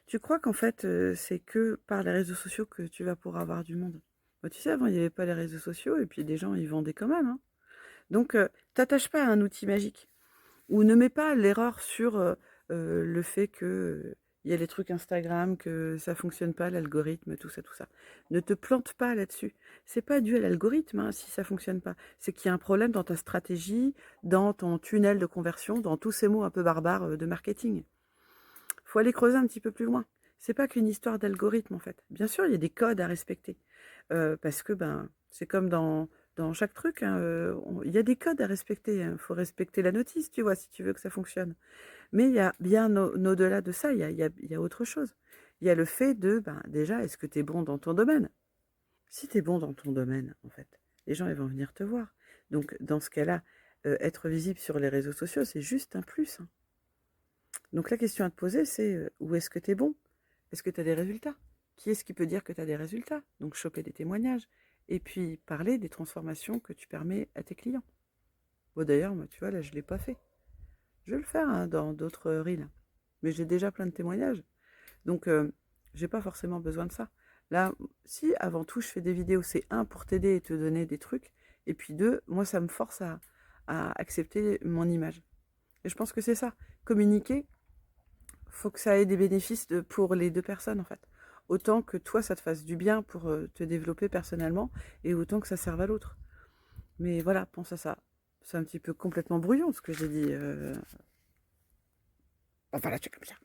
Tu crois qu'en fait, c'est que par les réseaux sociaux que tu vas pouvoir avoir du monde? Bah, tu sais, avant, il y avait pas les réseaux sociaux et puis des gens, ils vendaient quand même, hein. Donc, t'attache pas à un outil magique ou ne mets pas l'erreur sur, le fait que, il y a les trucs Instagram, que ça fonctionne pas, l'algorithme, tout ça, tout ça. Ne te plante pas là-dessus. C'est pas dû à l'algorithme, hein, si ça fonctionne pas. C'est qu'il y a un problème dans ta stratégie, dans ton tunnel de conversion, dans tous ces mots un peu barbares, de marketing. Faut aller creuser un petit peu plus loin. C'est pas qu'une histoire d'algorithme, en fait. Bien sûr, il y a des codes à respecter, parce que, ben, c'est comme dans chaque truc, hein, on il y a des codes à respecter, hein. Faut respecter la notice, tu vois, si tu veux que ça fonctionne. Mais il y a bien au-delà de ça, il y a autre chose. Il y a le fait de, ben, déjà, est-ce que tu es bon dans ton domaine? Si tu es bon dans ton domaine, en fait, les gens, ils vont venir te voir. Donc dans ce cas-là, être visible sur les réseaux sociaux, c'est juste un plus, hein. Donc la question à te poser, c'est, où est-ce que tu es bon? Est-ce que tu as des résultats? Qui est-ce qui peut dire que tu as des résultats? Donc choper des témoignages et puis parler des transformations que tu permets à tes clients. Bon d'ailleurs, moi, tu vois, là, je ne l'ai pas fait. Je vais le faire, hein, dans d'autres reels, mais j'ai déjà plein de témoignages. Donc j'ai pas forcément besoin de ça. Là, si avant tout je fais des vidéos, c'est un pour t'aider et te donner des trucs, et puis deux, moi ça me force à accepter mon image. Et je pense que c'est ça. Communiquer, faut que ça ait des bénéfices pour les deux personnes en fait. Autant que toi ça te fasse du bien pour te développer personnellement, et autant que ça serve à l'autre. Mais voilà, pense à ça. C'est un petit peu complètement brouillon ce que j'ai dit. Enfin là, tu es comme ça.